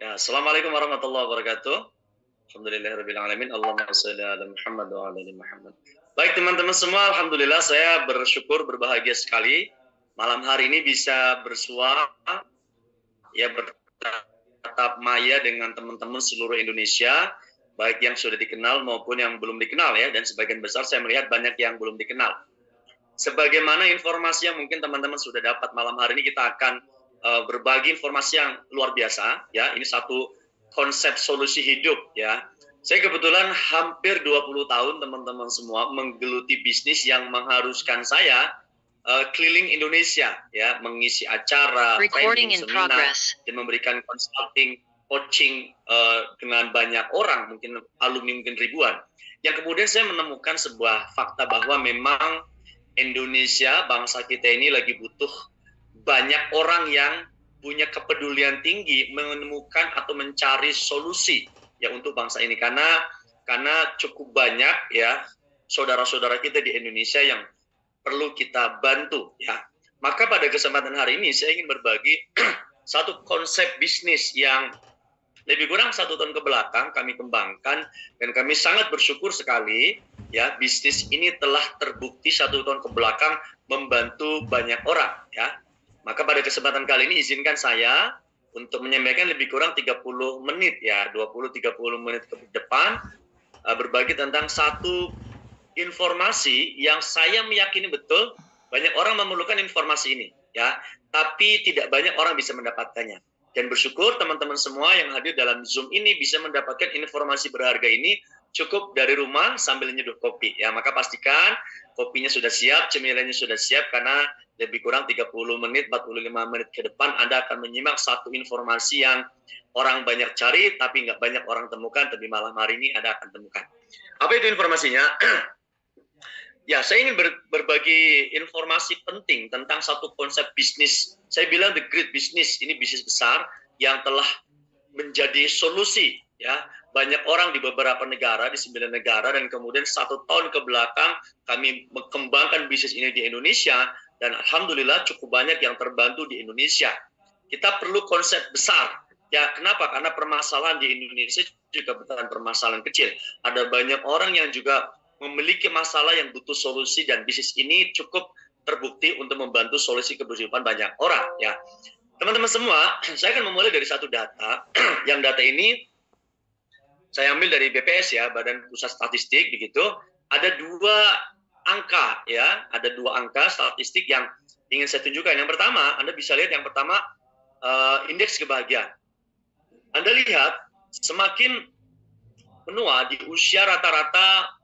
Ya, Assalamualaikum warahmatullahi wabarakatuh. Alhamdulillahirabbil alamin. Allahumma shalli ala Muhammad wa ala ali Muhammad. Baik teman-teman semua, alhamdulillah saya bersyukur berbahagia sekali malam hari ini bisa bersua ya bertatap maya dengan teman-teman seluruh Indonesia, baik yang sudah dikenal maupun yang belum dikenal ya, dan sebagian besar saya melihat banyak yang belum dikenal. Sebagaimana informasi yang mungkin teman-teman sudah dapat malam hari ini, kita akan berbagi informasi yang luar biasa ya. Ini satu konsep solusi hidup ya. Saya kebetulan hampir 20 tahun teman-teman semua menggeluti bisnis yang mengharuskan saya keliling Indonesia ya, mengisi acara, training, seminar, dan memberikan consulting, coaching dengan banyak orang, mungkin alumni mungkin ribuan. Yang kemudian saya menemukan sebuah fakta bahwa memang Indonesia, bangsa kita ini lagi butuh banyak orang yang punya kepedulian tinggi menemukan atau mencari solusi ya untuk bangsa ini, karena cukup banyak ya saudara-saudara kita di Indonesia yang perlu kita bantu ya. Maka pada kesempatan hari ini saya ingin berbagi satu konsep bisnis yang lebih kurang 1 tahun ke belakang kami kembangkan, dan kami sangat bersyukur sekali ya, bisnis ini telah terbukti 1 tahun ke belakang membantu banyak orang ya. Maka pada kesempatan kali ini izinkan saya untuk menyampaikan lebih kurang 30 menit ya, 20-30 menit ke depan berbagi tentang satu informasi yang saya meyakini betul banyak orang memerlukan informasi ini ya, tapi tidak banyak orang bisa mendapatkannya. Dan bersyukur teman-teman semua yang hadir dalam Zoom ini bisa mendapatkan informasi berharga ini cukup dari rumah sambil nyeduh kopi ya. Maka pastikan kopinya sudah siap, cemilannya sudah siap, karena lebih kurang 30 menit, 45 menit ke depan Anda akan menyimak satu informasi yang orang banyak cari tapi nggak banyak orang temukan, tapi malam hari ini Anda akan temukan. Apa itu informasinya? Ya, saya ingin berbagi informasi penting tentang satu konsep bisnis. Saya bilang the great business, ini bisnis besar yang telah menjadi solusi ya. Banyak orang di beberapa negara, di 9 negara, dan kemudian 1 tahun ke belakang kami mengembangkan bisnis ini di Indonesia, dan alhamdulillah cukup banyak yang terbantu di Indonesia. Kita perlu konsep besar. Ya, kenapa? Karena permasalahan di Indonesia juga bukan permasalahan kecil. Ada banyak orang yang juga memiliki masalah yang butuh solusi, dan bisnis ini cukup terbukti untuk membantu solusi kehidupan banyak orang ya. Teman-teman semua, saya akan memulai dari satu data yang data ini saya ambil dari BPS ya, Badan Pusat Statistik begitu. Ada 2 angka ya, ada 2 angka statistik yang ingin saya tunjukkan. Yang pertama, Anda bisa lihat yang pertama indeks kebahagiaan. Anda lihat semakin menua di usia rata-rata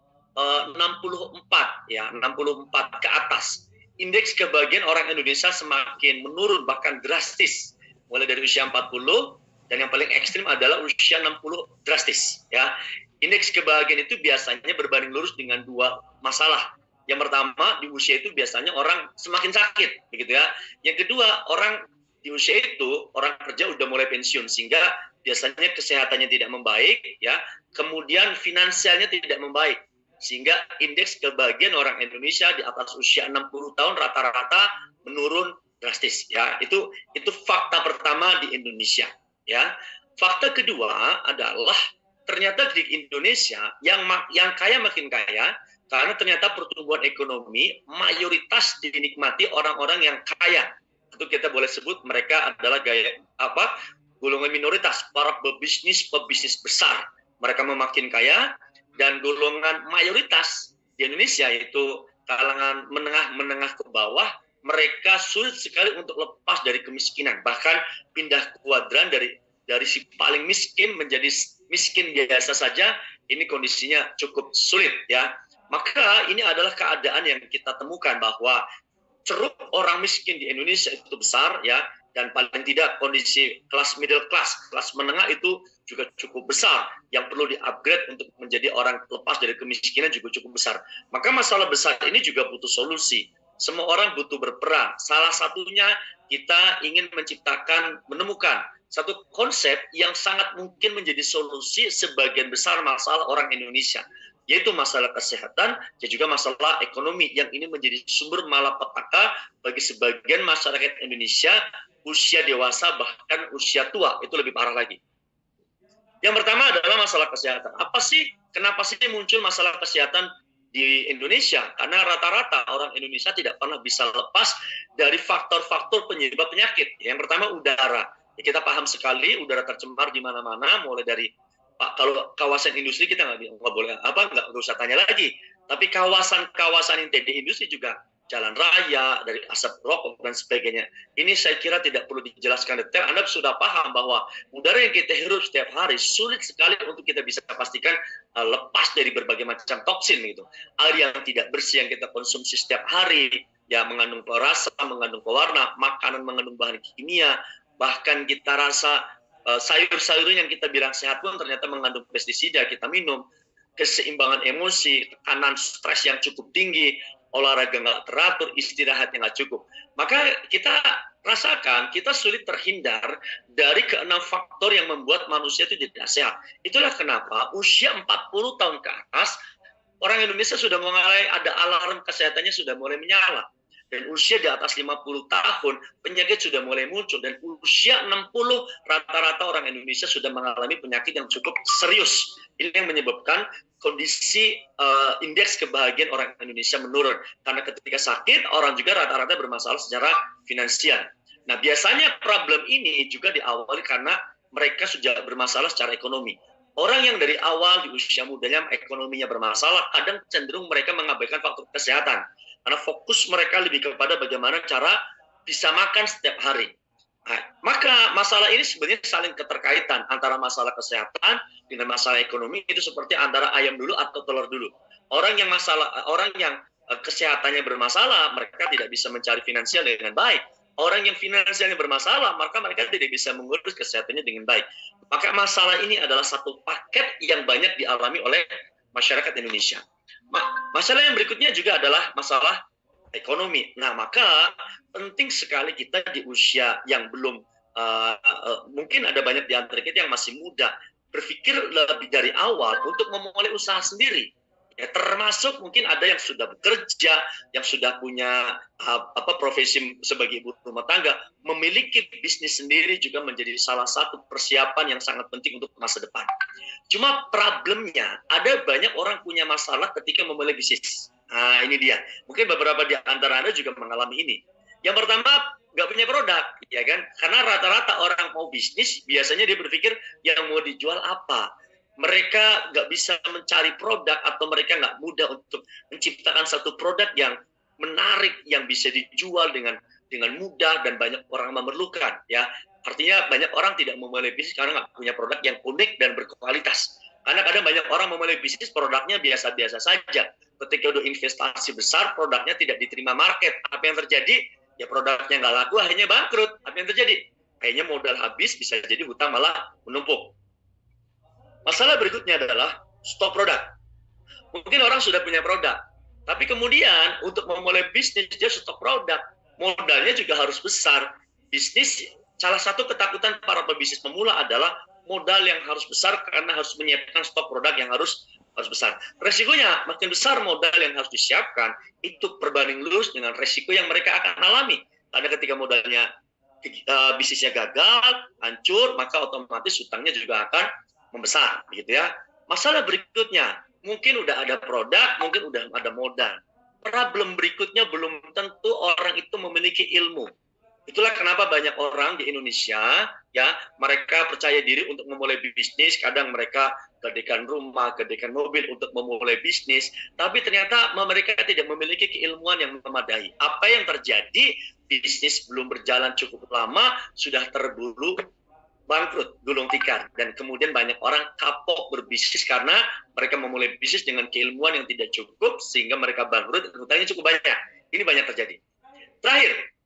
64 ya, 64 ke atas, indeks kebahagiaan orang Indonesia semakin menurun, bahkan drastis. Mulai dari usia 40, dan yang paling ekstrim adalah usia 60 drastis ya. Indeks kebahagiaan itu biasanya berbanding lurus dengan 2 masalah. Yang pertama, di usia itu biasanya orang semakin sakit begitu ya. Yang kedua, orang di usia itu orang kerja udah mulai pensiun, sehingga biasanya kesehatannya tidak membaik ya. Kemudian finansialnya tidak membaik, sehingga indeks kebahagiaan orang Indonesia di atas usia 60 tahun rata-rata menurun drastis ya. Itu fakta pertama di Indonesia ya. Fakta kedua adalah ternyata di Indonesia yang kaya makin kaya, karena ternyata pertumbuhan ekonomi mayoritas dinikmati orang-orang yang kaya. Itu kita boleh sebut mereka adalah golongan minoritas, para pebisnis besar. Mereka memakin kaya, dan golongan mayoritas di Indonesia yaitu kalangan menengah ke bawah, mereka sulit sekali untuk lepas dari kemiskinan, bahkan pindah kuadran dari si paling miskin menjadi miskin biasa saja. Ini kondisinya cukup sulit ya. Maka ini adalah keadaan yang kita temukan, bahwa ceruk orang miskin di Indonesia itu besar ya, dan paling tidak kondisi kelas middle class, kelas menengah itu juga cukup besar, yang perlu di-upgrade untuk menjadi orang lepas dari kemiskinan juga cukup besar. Maka masalah besar ini juga butuh solusi. Semua orang butuh berperan. Salah satunya kita ingin menemukan satu konsep yang sangat mungkin menjadi solusi sebagian besar masalah orang Indonesia, yaitu masalah kesehatan dan juga masalah ekonomi, yang ini menjadi sumber malapetaka bagi sebagian masyarakat Indonesia usia dewasa bahkan usia tua, itu lebih parah lagi. Yang pertama adalah masalah kesehatan. Apa sih, kenapa sih muncul masalah kesehatan di Indonesia? Karena rata-rata orang Indonesia tidak pernah bisa lepas dari faktor-faktor penyebab penyakit. Yang pertama udara. Ya, kita paham sekali udara tercemar di mana-mana, mulai dari kalau kawasan industri kita nggak boleh nggak usah tanya lagi. Tapi kawasan-kawasan yang di industri juga jalan raya, dari asap rokok dan sebagainya. Ini saya kira tidak perlu dijelaskan detail. Anda sudah paham bahwa udara yang kita hirup setiap hari sulit sekali untuk kita bisa pastikan lepas dari berbagai macam toksin gitu. Air yang tidak bersih yang kita konsumsi setiap hari, ya mengandung perasa, mengandung pewarna, makanan mengandung bahan kimia, bahkan kita rasa sayur-sayur yang kita bilang sehat pun ternyata mengandung pestisida kita minum, keseimbangan emosi, tekanan stres yang cukup tinggi, olahraga nggak teratur, istirahat yang nggak cukup. Maka kita rasakan kita sulit terhindar dari keenam faktor yang membuat manusia itu tidak sehat. Itulah kenapa usia 40 tahun ke atas, orang Indonesia sudah mulai ada alarm kesehatannya sudah mulai menyala. Dan usia di atas 50 tahun, penyakit sudah mulai muncul. Dan usia 60, rata-rata orang Indonesia sudah mengalami penyakit yang cukup serius. Ini yang menyebabkan kondisi indeks kebahagiaan orang Indonesia menurun. Karena ketika sakit, orang juga rata-rata bermasalah secara finansial. Nah, biasanya problem ini juga diawali karena mereka sudah bermasalah secara ekonomi. Orang yang dari awal di usia mudanya ekonominya bermasalah, kadang cenderung mereka mengabaikan faktor kesehatan. Karena fokus mereka lebih kepada bagaimana cara bisa makan setiap hari. Nah, maka masalah ini sebenarnya saling keterkaitan antara masalah kesehatan dengan masalah ekonomi. Itu seperti antara ayam dulu atau telur dulu. Orang yang kesehatannya bermasalah, mereka tidak bisa mencari finansial dengan baik. Orang yang finansialnya bermasalah, maka mereka tidak bisa mengurus kesehatannya dengan baik. Maka masalah ini adalah satu paket yang banyak dialami oleh masyarakat Indonesia. Masalah yang berikutnya juga adalah masalah ekonomi. Nah, maka penting sekali kita di usia yang belum, mungkin ada banyak di antara kita yang masih muda, berpikir lebih dari awal untuk memulai usaha sendiri. Ya, termasuk mungkin ada yang sudah bekerja, yang sudah punya profesi sebagai ibu rumah tangga, memiliki bisnis sendiri juga menjadi salah satu persiapan yang sangat penting untuk masa depan. Cuma problemnya, ada banyak orang punya masalah ketika memulai bisnis. Nah, ini dia. Mungkin beberapa di antara Anda juga mengalami ini. Yang pertama, nggak punya produk, ya kan? Karena rata-rata orang mau bisnis, biasanya dia berpikir yang mau dijual apa. Mereka nggak bisa mencari produk atau mereka nggak mudah untuk menciptakan satu produk yang menarik, yang bisa dijual dengan mudah dan banyak orang memerlukan. Ya, artinya banyak orang tidak memulai bisnis karena nggak punya produk yang unik dan berkualitas. Karena kadang banyak orang memulai bisnis produknya biasa-biasa saja. Ketika udah investasi besar, produknya tidak diterima market. Apa yang terjadi? Ya produknya nggak laku, akhirnya bangkrut. Apa yang terjadi? Kayaknya modal habis, bisa jadi hutang malah menumpuk. Masalah berikutnya adalah stok produk. Mungkin orang sudah punya produk, tapi kemudian untuk memulai bisnis dia stok produk. Modalnya juga harus besar. Bisnis, salah satu ketakutan para pebisnis pemula adalah modal yang harus besar karena harus menyiapkan stok produk yang harus besar. Resikonya makin besar modal yang harus disiapkan, itu berbanding lurus dengan resiko yang mereka akan alami. Karena ketika modalnya bisnisnya gagal, hancur, maka otomatis hutangnya juga akan membesar, gitu ya. Masalah berikutnya, mungkin udah ada produk, mungkin udah ada modal. Problem berikutnya belum tentu orang itu memiliki ilmu. Itulah kenapa banyak orang di Indonesia, ya, mereka percaya diri untuk memulai bisnis. Kadang mereka gadekan rumah, gadekan mobil untuk memulai bisnis, tapi ternyata mereka tidak memiliki keilmuan yang memadai. Apa yang terjadi? Bisnis belum berjalan cukup lama, sudah terburu bangkrut, gulung tikar, dan kemudian banyak orang kapok berbisnis karena mereka memulai bisnis dengan keilmuan yang tidak cukup sehingga mereka bangkrut dan hutangnya cukup banyak. Ini banyak terjadi. Terakhir,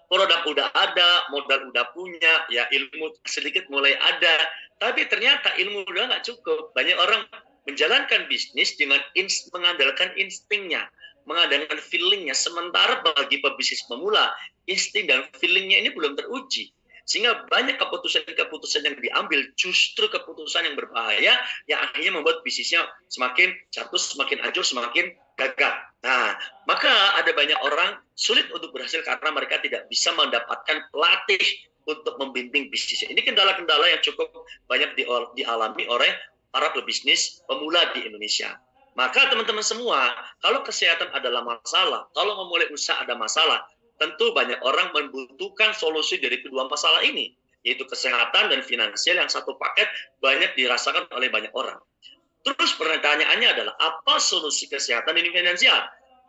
produk udah ada, modal udah punya, ya ilmu sedikit mulai ada, tapi ternyata ilmu udah nggak cukup. Banyak orang menjalankan bisnis dengan mengandalkan instingnya, mengandalkan feelingnya. Sementara bagi pebisnis pemula, insting dan feelingnya ini belum teruji. Sehingga banyak keputusan-keputusan yang diambil justru keputusan yang berbahaya yang akhirnya membuat bisnisnya semakin jatuh, semakin hancur, semakin gagal. Nah, maka ada banyak orang sulit untuk berhasil karena mereka tidak bisa mendapatkan pelatih untuk membimbing bisnis. Ini kendala-kendala yang cukup banyak dialami oleh para pebisnis pemula di Indonesia. Maka teman-teman semua, kalau kesehatan adalah masalah, kalau memulai usaha ada masalah, tentu banyak orang membutuhkan solusi dari kedua masalah ini, yaitu kesehatan dan finansial yang satu paket banyak dirasakan oleh banyak orang. Terus pertanyaannya adalah, apa solusi kesehatan dan finansial?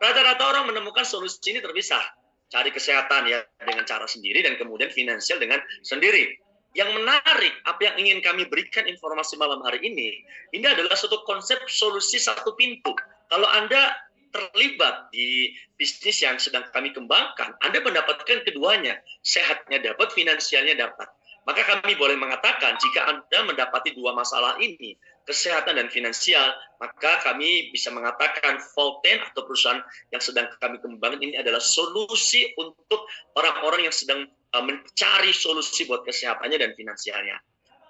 Rata-rata orang menemukan solusi ini terpisah. Cari kesehatan ya dengan cara sendiri dan kemudian finansial dengan sendiri. Yang menarik, apa yang ingin kami berikan informasi malam hari ini adalah suatu konsep solusi satu pintu. Kalau Anda terlibat di bisnis yang sedang kami kembangkan, Anda mendapatkan keduanya, sehatnya dapat, finansialnya dapat. Maka kami boleh mengatakan, jika Anda mendapati dua masalah ini, kesehatan dan finansial, maka kami bisa mengatakan Volten atau perusahaan yang sedang kami kembangkan ini adalah solusi untuk orang-orang yang sedang mencari solusi buat kesehatannya dan finansialnya.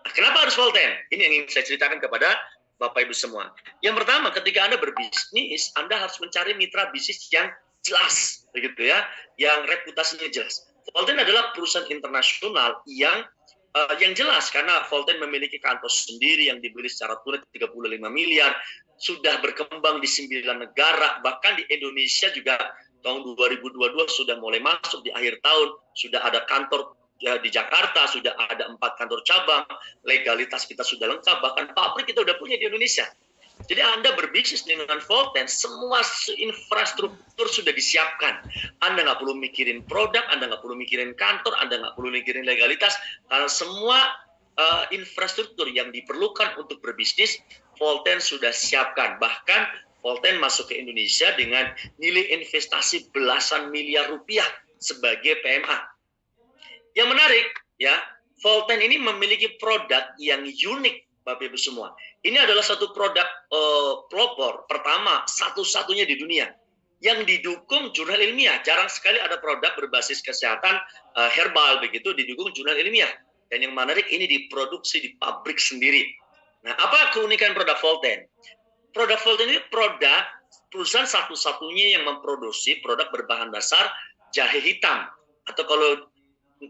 Nah, kenapa harus Volten? Ini yang ingin saya ceritakan kepada Bapak Ibu semua. Yang pertama, ketika Anda berbisnis, Anda harus mencari mitra bisnis yang jelas, begitu ya, yang reputasinya jelas. Volten adalah perusahaan internasional yang jelas, karena Volten memiliki kantor sendiri yang dibeli secara tunai 35 miliar, sudah berkembang di 9 negara, bahkan di Indonesia juga tahun 2022 sudah mulai masuk di akhir tahun, sudah ada kantor di Jakarta, sudah ada 4 kantor cabang, legalitas kita sudah lengkap, bahkan pabrik kita udah punya di Indonesia. Jadi Anda berbisnis dengan Volten, semua infrastruktur sudah disiapkan. Anda nggak perlu mikirin produk, Anda nggak perlu mikirin kantor, Anda nggak perlu mikirin legalitas, karena semua infrastruktur yang diperlukan untuk berbisnis, Volten sudah siapkan. Bahkan Volten masuk ke Indonesia dengan nilai investasi belasan miliar rupiah sebagai PMA. Yang menarik, ya, Volten ini memiliki produk yang unik, Bapak Ibu semua. Ini adalah satu produk pelopor pertama, satu-satunya di dunia yang didukung jurnal ilmiah. Jarang sekali ada produk berbasis kesehatan herbal begitu didukung jurnal ilmiah. Dan yang menarik, ini diproduksi di pabrik sendiri. Nah, apa keunikan produk Volten? Produk Volten ini produk perusahaan satu-satunya yang memproduksi produk berbahan dasar jahe hitam, atau kalau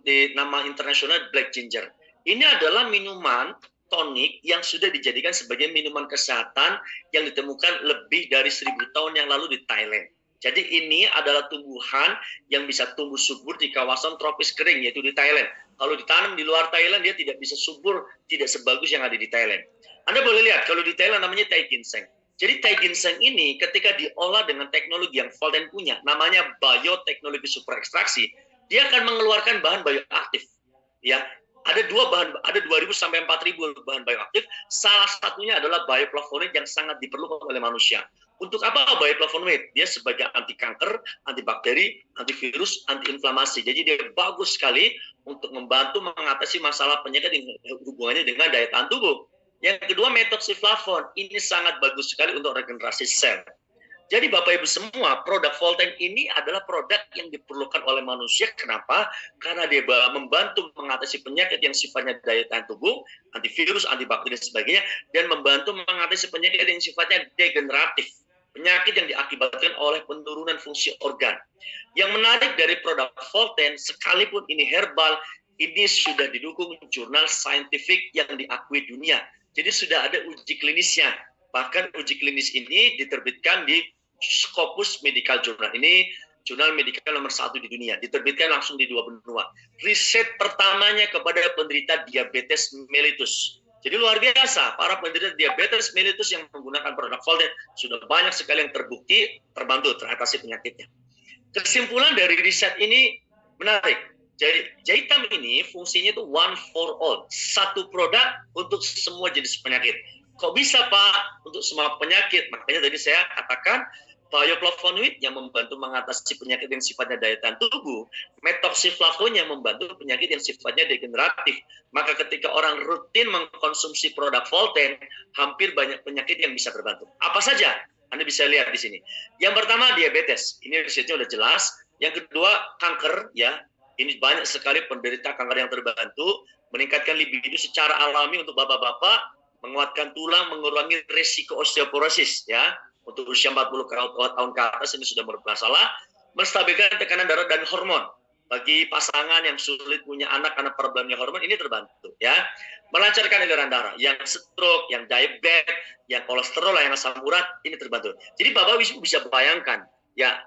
di nama internasional black ginger. Ini adalah minuman tonik yang sudah dijadikan sebagai minuman kesehatan yang ditemukan lebih dari 1000 tahun yang lalu di Thailand. Jadi ini adalah tumbuhan yang bisa tumbuh subur di kawasan tropis kering, yaitu di Thailand. Kalau ditanam di luar Thailand, dia tidak bisa subur, tidak sebagus yang ada di Thailand. Anda boleh lihat, kalau di Thailand namanya tai ginseng. Jadi tai ginseng ini ketika diolah dengan teknologi yang Volten punya, namanya bioteknologi super ekstraksi, dia akan mengeluarkan bahan bioaktif. Ya, ada 2000 sampai 4000 bahan bioaktif. Salah satunya adalah bioflavonoid yang sangat diperlukan oleh manusia. Untuk apa bioflavonoid? Dia sebagai anti kanker, antibakteri, antivirus, antiinflamasi. Jadi dia bagus sekali untuk membantu mengatasi masalah penyakit yang hubungannya dengan daya tahan tubuh. Yang kedua, methoxyflavone. Ini sangat bagus sekali untuk regenerasi sel. Jadi Bapak Ibu semua, produk Volten ini adalah produk yang diperlukan oleh manusia. Kenapa? Karena dia membantu mengatasi penyakit yang sifatnya daya tahan tubuh, antivirus, antibakteri, dan sebagainya, dan membantu mengatasi penyakit yang sifatnya degeneratif, penyakit yang diakibatkan oleh penurunan fungsi organ. Yang menarik dari produk Volten, sekalipun ini herbal, ini sudah didukung jurnal saintifik yang diakui dunia. Jadi sudah ada uji klinisnya. Bahkan uji klinis ini diterbitkan di Scopus Medical Journal. Ini jurnal medikal nomor 1 di dunia. Diterbitkan langsung di 2 benua. Riset pertamanya kepada penderita diabetes mellitus. Jadi luar biasa, para penderita diabetes mellitus yang menggunakan produk Volten sudah banyak sekali yang terbukti terbantu teratasi penyakitnya. Kesimpulan dari riset ini menarik. Jadi jahe hitam ini fungsinya itu one for all, satu produk untuk semua jenis penyakit. Kok bisa Pak untuk semua penyakit? Makanya tadi saya katakan bioflavonoid yang membantu mengatasi penyakit yang sifatnya daya tahan tubuh, methoxyflavone yang membantu penyakit yang sifatnya degeneratif. Maka ketika orang rutin mengkonsumsi produk Volten, hampir banyak penyakit yang bisa terbantu. Apa saja? Anda bisa lihat di sini. Yang pertama diabetes, ini risetnya udah jelas. Yang kedua kanker, ya. Ini banyak sekali penderita kanker yang terbantu, meningkatkan libido secara alami untuk bapak-bapak, menguatkan tulang, mengurangi risiko osteoporosis, ya. Untuk usia 40 tahun ke atas ini sudah bermasalah, menstabilkan tekanan darah dan hormon. Bagi pasangan yang sulit punya anak karena problemnya hormon, ini terbantu ya. Melancarkan aliran darah, yang stroke, yang diabetes, yang kolesterol, yang asam urat, ini terbantu. Jadi Bapak bisa bayangkan ya,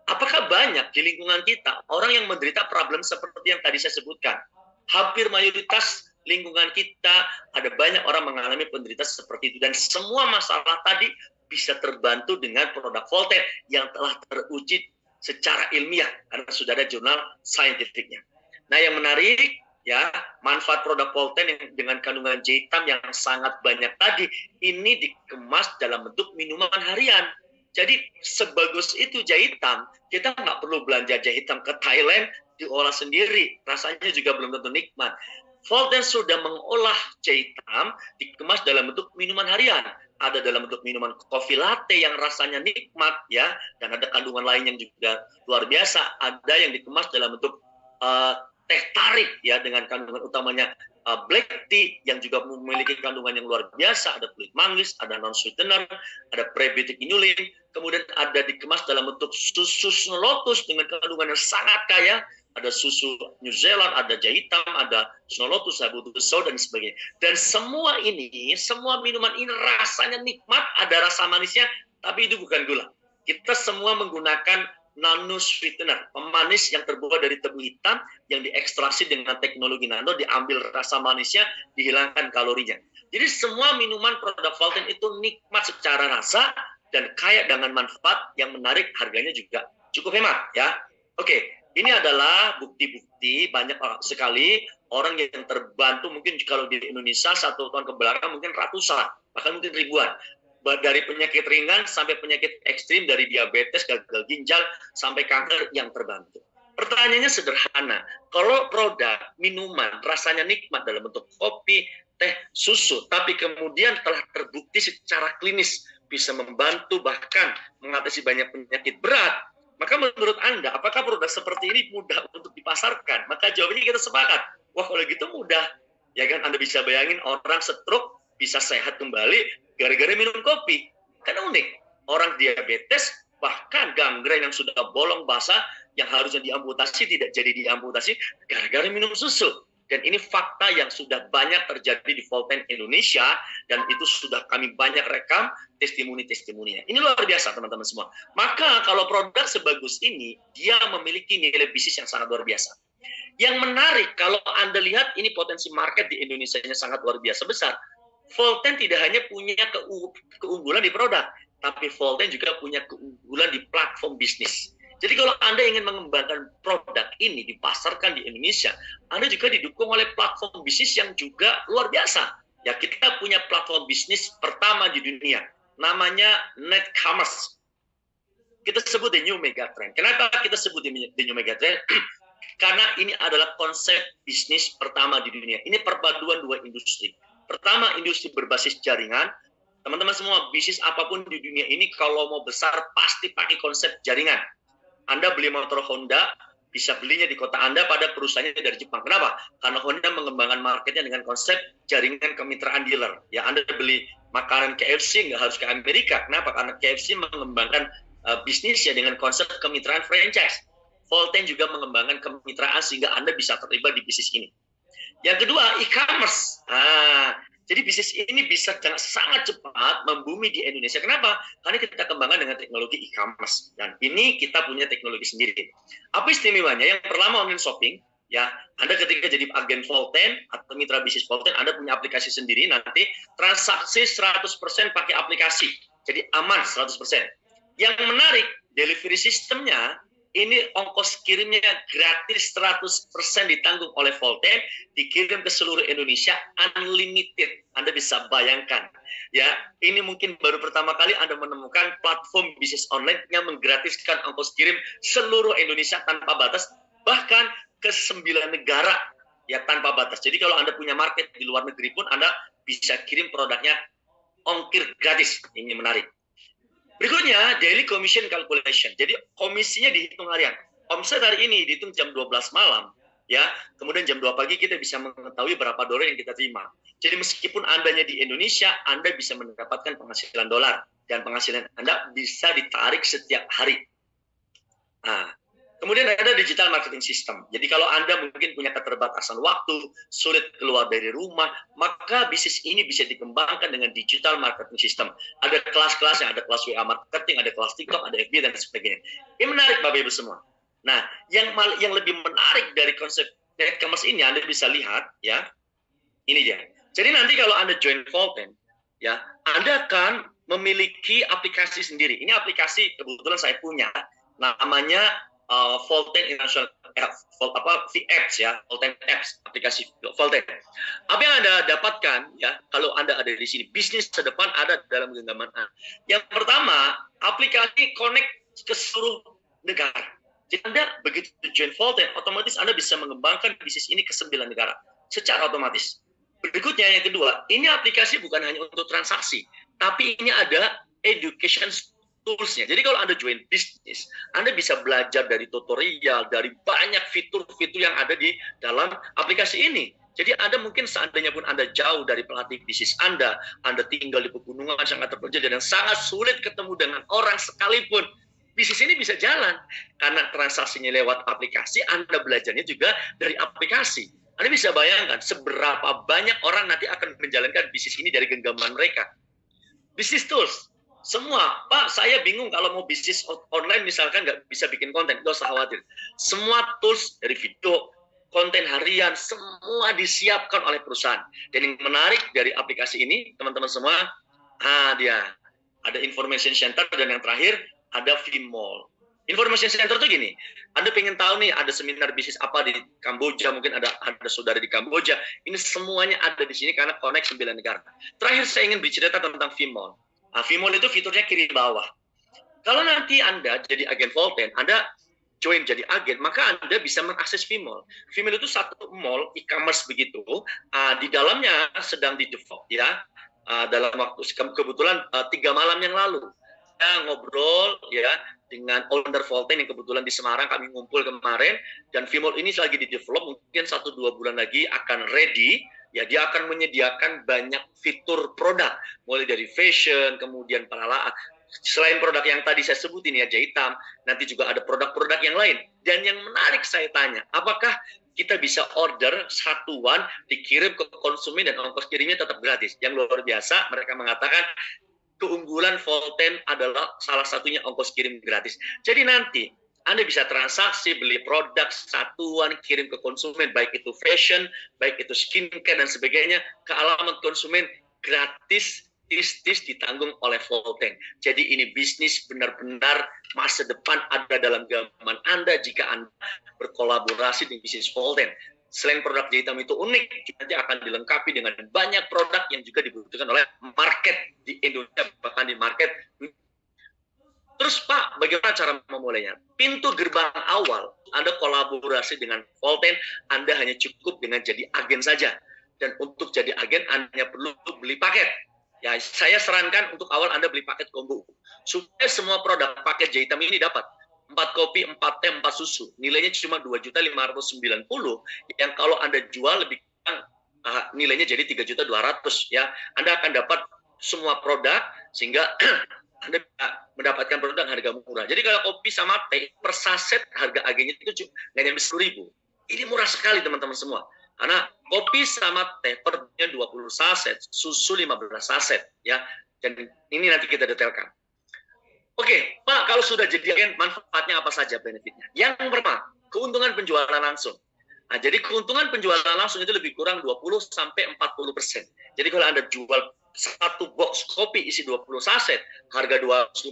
apakah banyak di lingkungan kita orang yang menderita problem seperti yang tadi saya sebutkan? Hampir mayoritas lingkungan kita ada banyak orang mengalami penderita seperti itu, dan semua masalah tadi bisa terbantu dengan produk Volten yang telah teruji secara ilmiah karena sudah ada jurnal saintifiknya. Nah, yang menarik ya, manfaat produk Volten yang dengan kandungan jahe hitam yang sangat banyak tadi ini dikemas dalam bentuk minuman harian. Jadi sebagus itu jahe hitam, kita nggak perlu belanja jahe hitam ke Thailand diolah sendiri, rasanya juga belum tentu nikmat. Volten sudah mengolah jahe hitam dikemas dalam bentuk minuman harian. Ada dalam bentuk minuman kopi latte yang rasanya nikmat ya, dan ada kandungan lain yang juga luar biasa. Ada yang dikemas dalam bentuk teh tarik ya, dengan kandungan utamanya black tea yang juga memiliki kandungan yang luar biasa. Ada kulit manggis, ada non sweetener, ada prebiotik inulin. Kemudian ada dikemas dalam bentuk susu Snow Lotus dengan kandungan yang sangat kaya. Ada susu New Zealand, ada jahe hitam, ada Snow Lotus, habatus sauda, dan sebagainya. Dan semua ini, semua minuman ini rasanya nikmat, ada rasa manisnya, tapi itu bukan gula. Kita semua menggunakan nano sweetener, pemanis yang terbuat dari tebu hitam yang diekstraksi dengan teknologi nano, diambil rasa manisnya, dihilangkan kalorinya. Jadi semua minuman produk Volten itu nikmat secara rasa dan kaya dengan manfaat yang menarik, harganya juga cukup hemat ya. Oke. Ini adalah bukti-bukti banyak sekali orang yang terbantu, mungkin kalau di Indonesia 1 tahun ke belakang mungkin ratusan, bahkan mungkin ribuan. Dari penyakit ringan sampai penyakit ekstrim, dari diabetes, gagal ginjal, sampai kanker yang terbantu. Pertanyaannya sederhana, kalau produk minuman rasanya nikmat dalam bentuk kopi, teh, susu, tapi kemudian telah terbukti secara klinis bisa membantu bahkan mengatasi banyak penyakit berat, maka menurut Anda, apakah produk seperti ini mudah untuk dipasarkan? Maka jawabannya kita sepakat. Wah, kalau gitu mudah. Ya kan, Anda bisa bayangin orang stroke bisa sehat kembali gara-gara minum kopi. Kan unik. Orang diabetes, bahkan gangren yang sudah bolong basah, yang harusnya diamputasi, tidak jadi diamputasi, gara-gara minum susu. Dan ini fakta yang sudah banyak terjadi di Volten Indonesia, dan itu sudah kami banyak rekam testimoni-testimoninya. Ini luar biasa teman-teman semua. Maka kalau produk sebagus ini, dia memiliki nilai bisnis yang sangat luar biasa. Yang menarik, kalau Anda lihat ini potensi market di Indonesia sangat luar biasa besar. Volten tidak hanya punya keunggulan di produk, tapi Volten juga punya keunggulan di platform bisnis. Jadi kalau Anda ingin mengembangkan produk ini, dipasarkan di Indonesia, Anda juga didukung oleh platform bisnis yang juga luar biasa. Ya, kita punya platform bisnis pertama di dunia, namanya Netcommerce. Kita sebut the new megatrend. Kenapa kita sebut the new megatrend? Karena ini adalah konsep bisnis pertama di dunia. Ini perpaduan dua industri. Pertama, industri berbasis jaringan. Teman-teman semua, bisnis apapun di dunia ini kalau mau besar pasti pakai konsep jaringan. Anda beli motor Honda, bisa belinya di kota Anda pada perusahaannya dari Jepang. Kenapa? Karena Honda mengembangkan marketnya dengan konsep jaringan kemitraan dealer. Ya, Anda beli makanan KFC nggak harus ke Amerika. Kenapa? Karena KFC mengembangkan bisnisnya dengan konsep kemitraan franchise. Volten juga mengembangkan kemitraan sehingga Anda bisa terlibat di bisnis ini. Yang kedua, e-commerce. Jadi bisnis ini bisa sangat cepat membumi di Indonesia. Kenapa? Karena kita kembangkan dengan teknologi e-commerce. Dan ini kita punya teknologi sendiri. Apa istimewanya? Yang pertama, online shopping. Ya, Anda ketika jadi agen Volten atau mitra bisnis Volten, Anda punya aplikasi sendiri. Nanti transaksi 100% pakai aplikasi. Jadi aman 100%. Yang menarik, delivery sistemnya, ini ongkos kirimnya gratis 100% ditanggung oleh Volten, dikirim ke seluruh Indonesia, unlimited. Anda bisa bayangkan. Ya, ini mungkin baru pertama kali Anda menemukan platform bisnis online yang menggratiskan ongkos kirim seluruh Indonesia tanpa batas, bahkan ke 9 negara ya tanpa batas. Jadi kalau Anda punya market di luar negeri pun Anda bisa kirim produknya ongkir gratis. Ini menarik. Berikutnya, daily commission calculation. Jadi komisinya dihitung harian. Omset hari ini dihitung jam 12 malam, ya. Kemudian jam 2 pagi kita bisa mengetahui berapa dolar yang kita terima. Jadi meskipun Anda di Indonesia, Anda bisa mendapatkan penghasilan dolar, dan penghasilan Anda bisa ditarik setiap hari. Nah, Kemudian ada digital marketing system. Jadi kalau Anda mungkin punya keterbatasan waktu, sulit keluar dari rumah, maka bisnis ini bisa dikembangkan dengan digital marketing system. Ada kelas-kelasnya, ada kelas WA marketing, ada kelas TikTok, ada FB dan sebagainya. Ini menarik Bapak Ibu semua. Nah, yang lebih menarik dari konsep e-commerce ini Anda bisa lihat ya. Ini dia. Jadi nanti kalau Anda join Volten, ya, Anda akan memiliki aplikasi sendiri. Ini aplikasi kebetulan saya punya, namanya Volten International VApps ya, Volten Apps, aplikasi Volten. Apa yang Anda dapatkan ya, kalau Anda ada di sini, bisnis ke depan ada dalam genggaman Anda. Yang pertama, aplikasi connect ke seluruh negara. Jadi Anda begitu join Volten, otomatis Anda bisa mengembangkan bisnis ini ke 9 negara secara otomatis. Berikutnya yang kedua, ini aplikasi bukan hanya untuk transaksi, tapi ini ada education tools-nya. Jadi kalau Anda join bisnis, Anda bisa belajar dari tutorial, dari banyak fitur-fitur yang ada di dalam aplikasi ini. Jadi Anda mungkin seandainya pun Anda jauh dari pelatih bisnis Anda tinggal di pegunungan sangat terpencil dan sangat sulit ketemu dengan orang sekalipun, bisnis ini bisa jalan. Karena transaksinya lewat aplikasi, Anda belajarnya juga dari aplikasi. Anda bisa bayangkan seberapa banyak orang nanti akan menjalankan bisnis ini dari genggaman mereka. Bisnis tools, semua. Pak, saya bingung kalau mau bisnis online misalkan nggak bisa bikin konten, nggak usah khawatir. Semua tools dari video, konten harian, semua disiapkan oleh perusahaan. Dan yang menarik dari aplikasi ini, teman-teman semua, dia ada information center dan yang terakhir ada Vmall. Information center tuh gini, Anda pengen tahu nih ada seminar bisnis apa di Kamboja, mungkin ada saudara di Kamboja, ini semuanya ada di sini karena connect 9 negara. Terakhir saya ingin bercerita tentang Vmall. Vmall itu fiturnya kiri bawah. Kalau nanti Anda jadi agen Volten, Anda join jadi agen, maka Anda bisa mengakses Vmall. Vmall itu satu mall e-commerce begitu, di dalamnya sedang di-develop ya, dalam waktu kebetulan 3 malam yang lalu. Kita ngobrol ya dengan owner Volten yang kebetulan di Semarang, kami ngumpul kemarin, dan Vmall ini lagi di-develop, mungkin 1-2 bulan lagi akan ready. Ya, dia akan menyediakan banyak fitur produk, mulai dari fashion, kemudian peralaan. Selain produk yang tadi saya sebutin ya, jahitam, nanti juga ada produk-produk yang lain. Dan yang menarik saya tanya, apakah kita bisa order satuan, dikirim ke konsumen dan ongkos kirimnya tetap gratis? Yang luar biasa, mereka mengatakan keunggulan Volten adalah salah satunya ongkos kirim gratis. Jadi nanti Anda bisa transaksi, beli produk satuan, kirim ke konsumen, baik itu fashion, baik itu skincare dan sebagainya, ke alamat konsumen gratis, tis ditanggung oleh Volten. Jadi ini bisnis benar-benar masa depan ada dalam genggaman Anda jika Anda berkolaborasi dengan bisnis Volten. Selain produk jahitam itu unik, nanti akan dilengkapi dengan banyak produk yang juga dibutuhkan oleh market di Indonesia, bahkan di market. Terus Pak, bagaimana cara memulainya? Pintu gerbang awal, Anda kolaborasi dengan Volten, Anda hanya cukup dengan jadi agen saja. Dan untuk jadi agen, Anda perlu beli paket. Ya, saya sarankan untuk awal Anda beli paket combo. Supaya semua produk paket jahitam ini dapat 4 kopi, 4 teh, 4 susu. Nilainya cuma 2.590, yang kalau Anda jual lebih nilainya jadi 3.200 ya. Anda akan dapat semua produk sehingga Anda mendapatkan produk harga murah. Jadi kalau kopi sama teh per saset harga agennya itu nggak nyampe 10.000. Ini murah sekali teman-teman semua. Karena kopi sama teh pernya 20 saset, susu 15 saset ya. Dan ini nanti kita detailkan. Oke, Pak, kalau sudah jadi agen, manfaatnya apa saja benefitnya? Yang pertama, keuntungan penjualan langsung. Nah, jadi keuntungan penjualan langsung itu lebih kurang 20-40%. Jadi kalau Anda jual satu box kopi isi 20 saset, harga 250,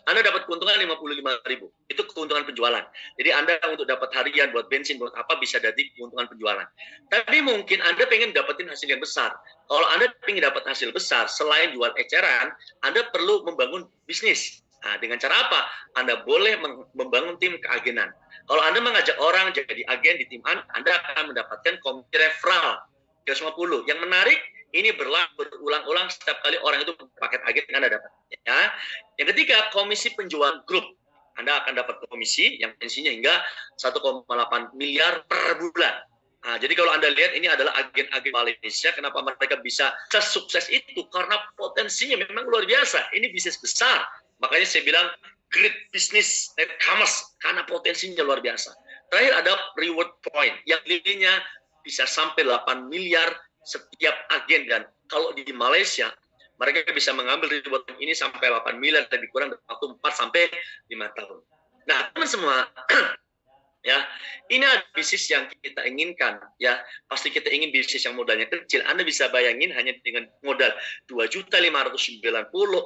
Anda dapat keuntungan 55.000. Itu keuntungan penjualan. Jadi Anda untuk dapat harian, buat bensin, buat apa, bisa jadi keuntungan penjualan. Tapi mungkin Anda pengen dapetin hasil yang besar. Kalau Anda pengen dapat hasil besar, selain jual eceran, Anda perlu membangun bisnis. Nah, dengan cara apa? Anda boleh membangun tim keagenan. Kalau Anda mengajak orang jadi agen di tim Anda akan mendapatkan komisi referral 350. Yang menarik, ini berulang-ulang setiap kali orang itu paket agen yang Anda dapat. Ya. Yang ketiga, komisi penjualan grup. Anda akan dapat komisi yang tensinya hingga 1,8 miliar per bulan. Nah, jadi kalau Anda lihat ini adalah agen-agen Malaysia, kenapa mereka bisa sesukses itu? Karena potensinya memang luar biasa. Ini bisnis besar. Makanya saya bilang great business e-commerce karena potensinya luar biasa. Terakhir ada reward point yang nilainya bisa sampai 8 miliar setiap agen, dan kalau di Malaysia mereka bisa mengambil reward point ini sampai 8 miliar lebih kurang dalam waktu 4 sampai 5 tahun. Nah, teman semua, ya, ini ada bisnis yang kita inginkan, ya. Pasti kita ingin bisnis yang modalnya kecil. Anda bisa bayangin hanya dengan modal 2.590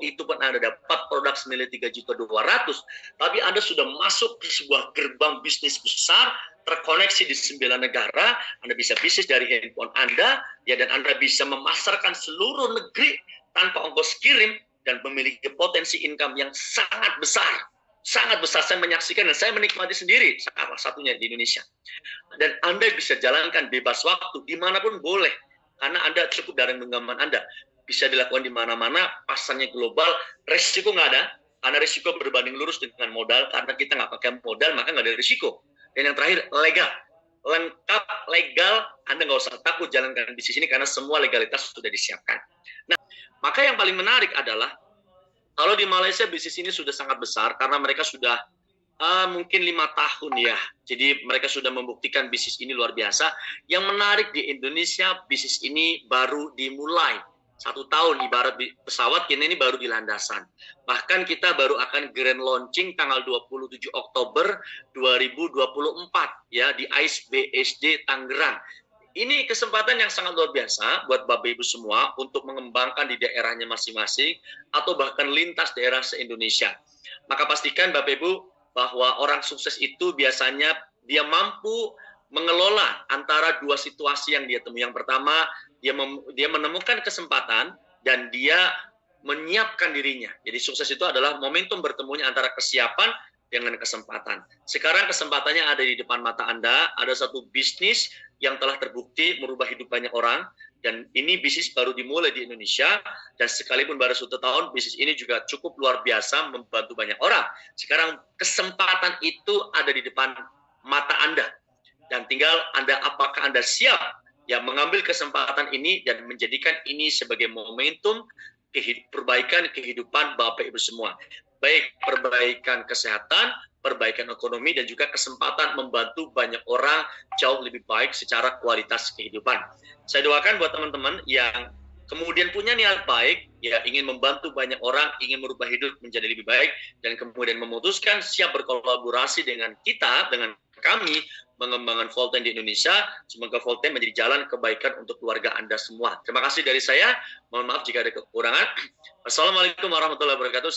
itu pun Anda dapat produk senilai 3.200.000, tapi Anda sudah masuk ke sebuah gerbang bisnis besar, terkoneksi di 9 negara. Anda bisa bisnis dari handphone Anda, ya, dan Anda bisa memasarkan seluruh negeri tanpa ongkos kirim dan memiliki potensi income yang sangat besar. Sangat besar. Saya menyaksikan dan saya menikmati sendiri salah satunya di Indonesia. Dan Anda bisa jalankan bebas waktu dimanapun boleh, karena Anda cukup dari genggaman Anda. Bisa dilakukan di mana-mana, pasarnya global, resiko nggak ada, karena risiko berbanding lurus dengan modal. Karena kita nggak pakai modal, maka nggak ada risiko. Dan yang terakhir, legal. Lengkap, legal. Anda nggak usah takut jalankan bisnis ini karena semua legalitas sudah disiapkan. Nah, maka yang paling menarik adalah kalau di Malaysia bisnis ini sudah sangat besar karena mereka sudah mungkin 5 tahun, ya. Jadi mereka sudah membuktikan bisnis ini luar biasa. Yang menarik di Indonesia, bisnis ini baru dimulai. 1 tahun, ibarat pesawat ini baru di landasan. Bahkan kita baru akan grand launching tanggal 27 Oktober 2024, ya, di ICE BSD Tangerang. Ini kesempatan yang sangat luar biasa buat Bapak Ibu semua untuk mengembangkan di daerahnya masing-masing atau bahkan lintas daerah se-Indonesia. Maka pastikan Bapak Ibu bahwa orang sukses itu biasanya dia mampu mengelola antara dua situasi yang dia temui. Yang pertama, dia menemukan kesempatan dan dia menyiapkan dirinya. Jadi sukses itu adalah momentum bertemunya antara kesiapan dengan kesempatan. Sekarang kesempatannya ada di depan mata Anda, ada satu bisnis yang telah terbukti merubah hidup banyak orang, dan ini bisnis baru dimulai di Indonesia, dan sekalipun baru 1 tahun, bisnis ini juga cukup luar biasa membantu banyak orang. Sekarang kesempatan itu ada di depan mata Anda, dan tinggal Anda, apakah Anda siap ya mengambil kesempatan ini dan menjadikan ini sebagai momentum perbaikan kehidupan Bapak Ibu semua. Baik perbaikan kesehatan, perbaikan ekonomi, dan juga kesempatan membantu banyak orang jauh lebih baik secara kualitas kehidupan. Saya doakan buat teman-teman yang kemudian punya niat baik, ya, ingin membantu banyak orang, ingin merubah hidup menjadi lebih baik, dan kemudian memutuskan siap berkolaborasi dengan kita, dengan kami, mengembangkan Volten di Indonesia. Semoga Volten menjadi jalan kebaikan untuk keluarga Anda semua. Terima kasih dari saya. Mohon maaf jika ada kekurangan. Wassalamualaikum warahmatullahi wabarakatuh.